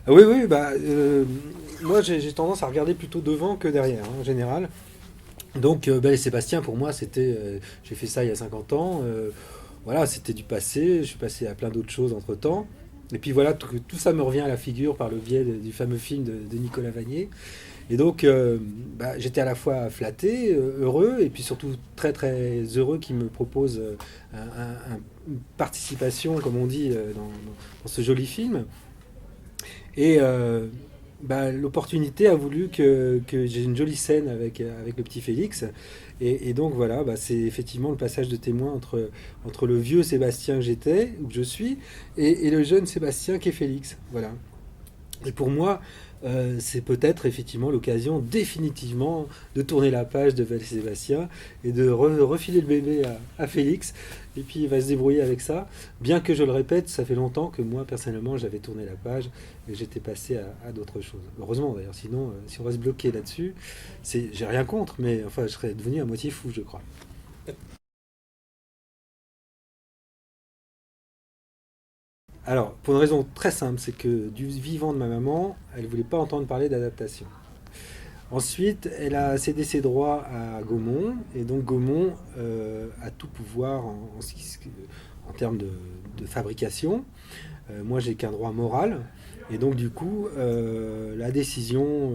Oui, oui, moi j'ai tendance à regarder plutôt devant que derrière, hein, en général. Donc, Belle et Sébastien, pour moi, j'ai fait ça il y a 50 ans. Voilà, c'était du passé. Je suis passé à plein d'autres choses entre-temps. Et puis voilà, tout ça me revient à la figure par le biais du fameux film de Nicolas Vanier. Et donc, j'étais à la fois flatté, heureux, et puis surtout très très heureux qu'il me propose une participation, comme on dit, dans ce joli film. Et l'opportunité a voulu que j'ai une jolie scène avec le petit Félix. Et donc voilà, c'est effectivement le passage de témoin entre le vieux Sébastien que j'étais, ou que je suis, et le jeune Sébastien qui est Félix. Voilà. Et pour moi, c'est peut-être effectivement l'occasion définitivement de tourner la page de Val Sébastien et de refiler le bébé à Félix. Et puis il va se débrouiller avec ça. Bien que je le répète, ça fait longtemps que moi personnellement j'avais tourné la page et que j'étais passé à d'autres choses. Heureusement d'ailleurs, sinon si on reste bloqué là-dessus, j'ai rien contre, mais enfin je serais devenu à moitié fou, je crois. Alors, pour une raison très simple, c'est que du vivant de ma maman, elle voulait pas entendre parler d'adaptation. Ensuite, elle a cédé ses droits à Gaumont, et donc Gaumont a tout pouvoir en termes de fabrication. Moi, j'ai qu'un droit moral, et donc du coup, la décision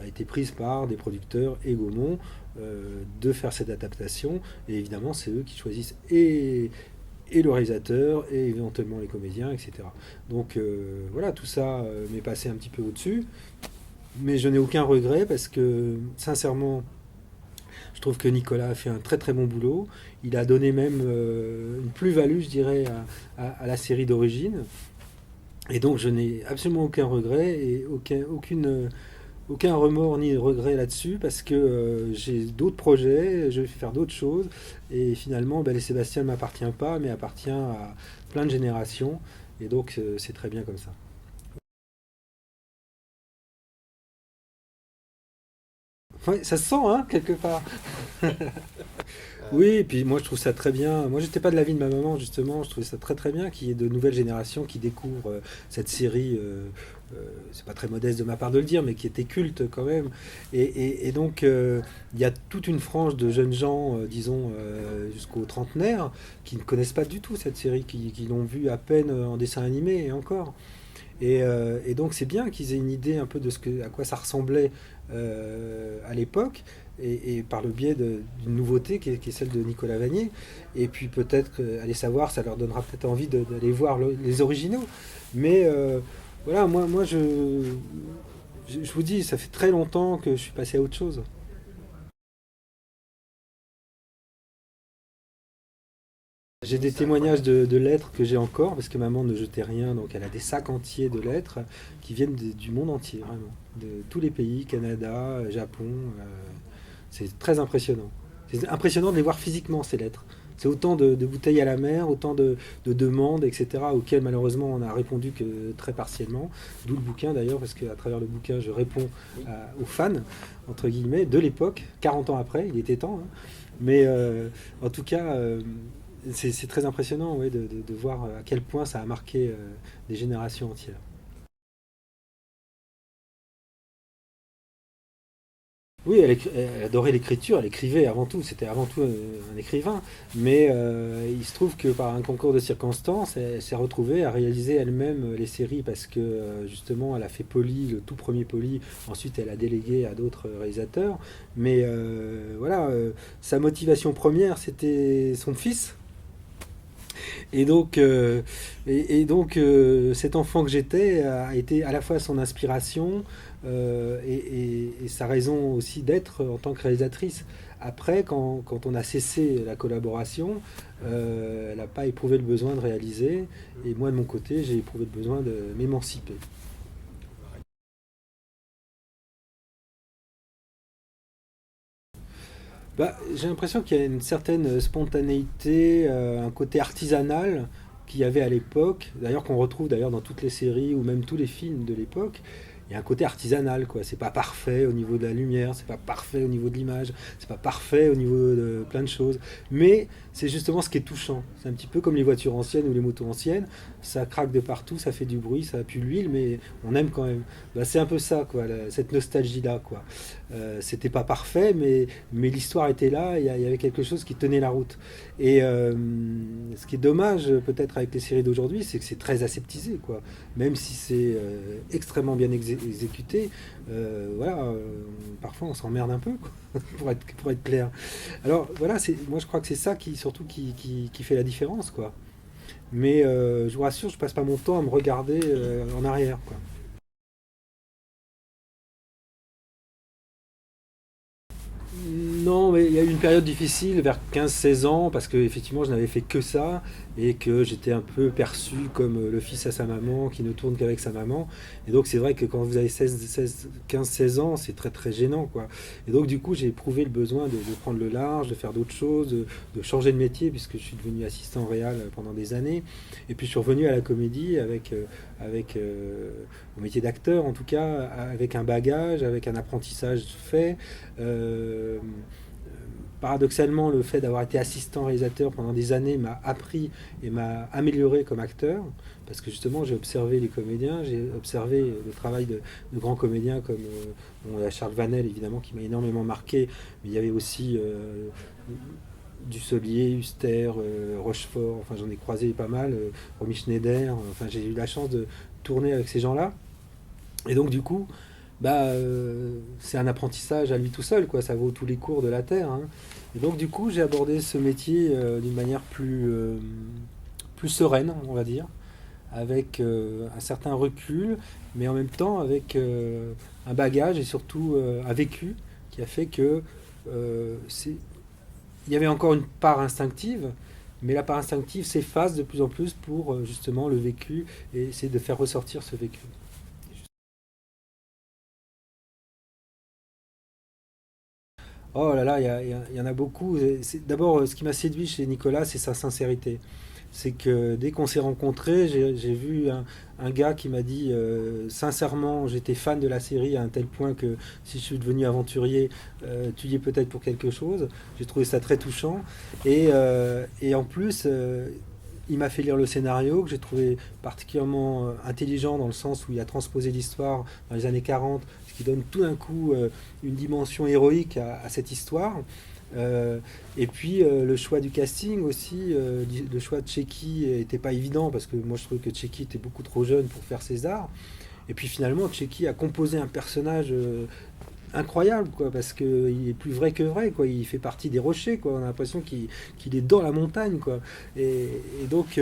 a été prise par des producteurs et Gaumont de faire cette adaptation, et évidemment, c'est eux qui choisissent et le réalisateur, et éventuellement les comédiens, etc. Donc voilà, tout ça m'est passé un petit peu au-dessus. Mais je n'ai aucun regret parce que, sincèrement, je trouve que Nicolas a fait un très très bon boulot. Il a donné même une plus-value, je dirais, à la série d'origine. Et donc, je n'ai absolument aucun regret et aucun remords ni regret là-dessus parce que j'ai d'autres projets, je vais faire d'autres choses. Et finalement, les Sébastien ne m'appartient pas, mais appartient à plein de générations. Et donc, c'est très bien comme ça. Ouais, ça se sent, hein, quelque part. Oui, et puis moi je trouve ça très bien. Moi j'étais pas de l'avis de ma maman justement, je trouvais ça très très bien qu'il y ait de nouvelles générations qui découvrent cette série. C'est pas très modeste de ma part de le dire, mais qui était culte quand même. Et donc il y a toute une frange de jeunes gens, disons jusqu'aux trentenaires, qui ne connaissent pas du tout cette série, qui l'ont vue à peine en dessin animé et encore. Et donc c'est bien qu'ils aient une idée un peu à quoi ça ressemblait à l'époque, et par le biais d'une nouveauté qui est celle de Nicolas Vanier. Et puis peut-être, allez savoir, ça leur donnera peut-être envie d'aller voir les originaux. Mais voilà, moi je vous dis, ça fait très longtemps que je suis passé à autre chose. J'ai des témoignages de lettres que j'ai encore, parce que maman ne jetait rien, donc elle a des sacs entiers de lettres qui viennent du monde entier, vraiment. De tous les pays, Canada, Japon. C'est très impressionnant. C'est impressionnant de les voir physiquement, ces lettres. C'est autant de bouteilles à la mer, autant de demandes, etc., auxquelles malheureusement on a répondu que très partiellement. D'où le bouquin d'ailleurs, parce qu'à travers le bouquin, je réponds aux fans, entre guillemets, de l'époque, 40 ans après, il était temps. Hein. Mais en tout cas, c'est très impressionnant ouais, de voir à quel point ça a marqué des générations entières. Oui, elle adorait l'écriture, elle écrivait avant tout, c'était avant tout un écrivain. Mais il se trouve que par un concours de circonstances, elle s'est retrouvée à réaliser elle-même les séries parce que justement, elle a fait Polly, le tout premier Polly. Ensuite, elle a délégué à d'autres réalisateurs. Mais voilà, sa motivation première, c'était son fils. Et donc, cet enfant que j'étais a été à la fois son inspiration et sa raison aussi d'être en tant que réalisatrice. Après, quand on a cessé la collaboration, elle n'a pas éprouvé le besoin de réaliser. Et moi, de mon côté, j'ai éprouvé le besoin de m'émanciper. J'ai l'impression qu'il y a une certaine spontanéité, un côté artisanal qu'il y avait à l'époque, d'ailleurs qu'on retrouve d'ailleurs dans toutes les séries ou même tous les films de l'époque. il y a un côté artisanal, quoi. C'est pas parfait au niveau de la lumière, c'est pas parfait au niveau de l'image, c'est pas parfait au niveau de plein de choses. Mais c'est justement ce qui est touchant. C'est un petit peu comme les voitures anciennes ou les motos anciennes. Ça craque de partout, ça fait du bruit, ça pue l'huile, mais on aime quand même. Bah, c'est un peu ça, quoi, cette nostalgie-là, quoi. C'était pas parfait, mais l'histoire était là, il y avait quelque chose qui tenait la route. Et ce qui est dommage, peut-être, avec les séries d'aujourd'hui, c'est que c'est très aseptisé, quoi. Même si c'est extrêmement bien exécuté, voilà, parfois on s'emmerde un peu, quoi, pour être clair. Alors voilà, moi je crois que c'est ça qui surtout qui fait la différence, quoi. Mais je vous rassure, je passe pas mon temps à me regarder en arrière, quoi. Non, mais il y a eu une période difficile vers 15-16 ans parce que effectivement je n'avais fait que ça et que j'étais un peu perçu comme le fils à sa maman qui ne tourne qu'avec sa maman. Et donc c'est vrai que quand vous avez 15-16 ans, c'est très très gênant, quoi. Et donc du coup j'ai éprouvé le besoin de prendre le large, de faire d'autres choses, de changer de métier puisque je suis devenu assistant réel pendant des années. Et puis je suis revenu à la comédie avec au métier d'acteur en tout cas, avec un bagage, avec un apprentissage fait. Euh, Paradoxalement, le fait d'avoir été assistant réalisateur pendant des années m'a appris et m'a amélioré comme acteur, parce que justement j'ai observé les comédiens, j'ai observé le travail de grands comédiens comme bon, il y a Charles Vanel évidemment qui m'a énormément marqué, mais il y avait aussi Dussolier, Huster, Rochefort, enfin j'en ai croisé pas mal, Romy Schneider, enfin j'ai eu la chance de tourner avec ces gens-là, et donc du coup c'est un apprentissage à lui tout seul, quoi. Ça vaut tous les cours de la terre, hein. Et donc, du coup, j'ai abordé ce métier d'une manière plus sereine, on va dire, avec un certain recul, mais en même temps avec un bagage et surtout un vécu qui a fait que il y avait encore une part instinctive, mais la part instinctive s'efface de plus en plus pour justement le vécu et essayer de faire ressortir ce vécu. Oh là là, il y en a beaucoup. D'abord, ce qui m'a séduit chez Nicolas, c'est sa sincérité. C'est que dès qu'on s'est rencontrés, j'ai vu un gars qui m'a dit sincèrement, j'étais fan de la série à un tel point que si je suis devenu aventurier, tu y es peut-être pour quelque chose. J'ai trouvé ça très touchant. Et en plus, il m'a fait lire le scénario que j'ai trouvé particulièrement intelligent dans le sens où il a transposé l'histoire dans les années 40, ce qui donne tout d'un coup une dimension héroïque à cette histoire. Et puis le choix du casting aussi, le choix de Tchéky n'était pas évident parce que moi je trouvais que Tchéky était beaucoup trop jeune pour faire César. Et puis finalement Tchéky a composé un personnage incroyable, quoi, parce qu'il est plus vrai que vrai, quoi. Il fait partie des rochers, quoi. On a l'impression qu'il est dans la montagne, quoi. Et donc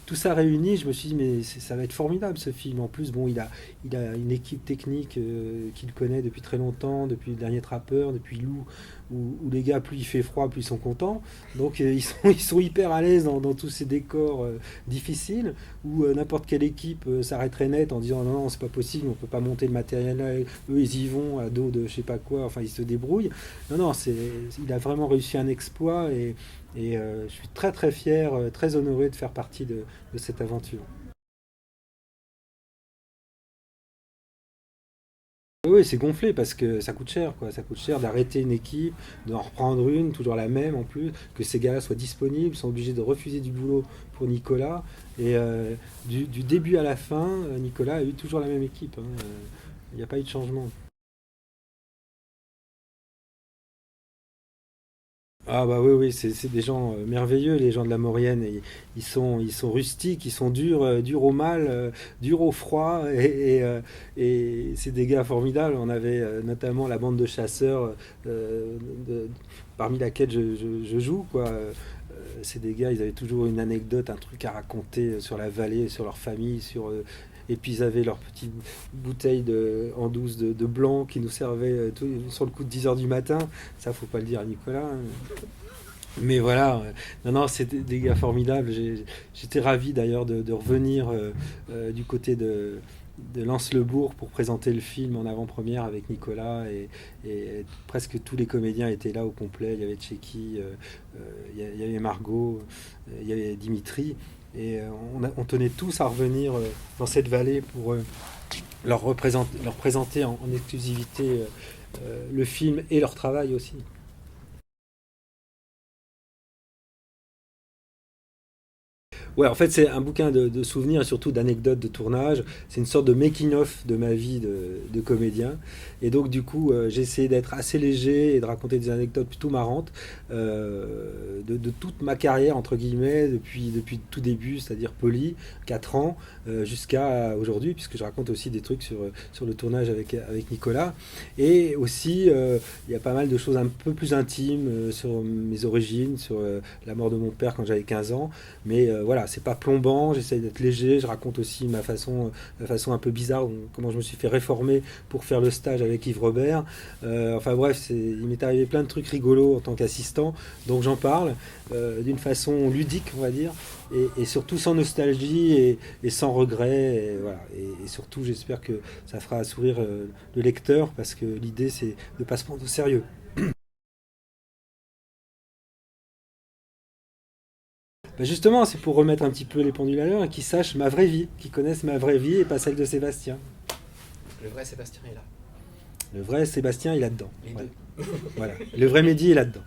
tout ça réuni, je me suis dit mais ça va être formidable ce film. En plus, bon, il a une équipe technique qu'il connaît depuis très longtemps, depuis le dernier Trappeur, depuis Lou, où les gars plus il fait froid, plus ils sont contents. Donc ils sont hyper à l'aise dans tous ces décors difficiles où n'importe quelle équipe s'arrêterait net en disant non, non c'est pas possible, on peut pas monter le matériel là, eux ils y vont à dos de je sais pas quoi, enfin ils se débrouillent. Non, non, il a vraiment réussi un exploit et je suis très très fier, très honoré de faire partie de cette aventure. Oui, c'est gonflé parce que ça coûte cher, quoi. Ça coûte cher d'arrêter une équipe, d'en reprendre une, toujours la même en plus, que ces gars-là soient disponibles, sont obligés de refuser du boulot pour Nicolas. Et du début à la fin, Nicolas a eu toujours la même équipe, hein. Il n'y a pas eu de changement. Ah bah oui, oui, c'est des gens merveilleux, les gens de la Maurienne. Ils sont rustiques, ils sont durs, durs au mal, durs au froid, et c'est des gars formidables. On avait notamment la bande de chasseurs de- parmi laquelle je joue, quoi. C'est des gars, ils avaient toujours une anecdote, un truc à raconter sur la vallée, sur leur famille, et puis ils avaient leur petite bouteille en douce de blanc qui nous servait sur le coup de 10 heures du matin. Ça, faut pas le dire à Nicolas, hein. Mais voilà, non, non, c'était des gars formidables. J'étais ravi d'ailleurs de revenir du côté de Lens-le-Bourg pour présenter le film en avant-première avec Nicolas et presque tous les comédiens étaient là au complet. Il y avait Tchéky, il y avait Margot, il y avait Dimitri. Et on tenait tous à revenir dans cette vallée pour leur présenter en exclusivité le film et leur travail aussi. Ouais, en fait, c'est un bouquin de souvenirs et surtout d'anecdotes de tournage. C'est une sorte de making-of de ma vie de comédien. Et donc, du coup, j'ai essayé d'être assez léger et de raconter des anecdotes plutôt marrantes de toute ma carrière, entre guillemets, depuis tout début, c'est-à-dire Poli, 4 ans, jusqu'à aujourd'hui, puisque je raconte aussi des trucs sur le tournage avec Nicolas. Et aussi, il y a pas mal de choses un peu plus intimes sur mes origines, sur la mort de mon père quand j'avais 15 ans. Mais voilà, c'est pas plombant, j'essaie d'être léger, je raconte aussi ma façon un peu bizarre, comment je me suis fait réformer pour faire le stage avec Yves Robert. Enfin bref, il m'est arrivé plein de trucs rigolos en tant qu'assistant, donc j'en parle d'une façon ludique, on va dire, et surtout sans nostalgie et sans regret. Et, voilà. Et surtout, j'espère que ça fera sourire le lecteur, parce que l'idée, c'est de ne pas se prendre au sérieux. Bah justement, c'est pour remettre un petit peu les pendules à l'heure et qu'ils sachent ma vraie vie, qu'ils connaissent ma vraie vie et pas celle de Sébastien. Le vrai Sébastien est là. Le vrai Sébastien, il est là-dedans. Les Ouais. deux. Voilà. Le vrai Mehdi est là-dedans.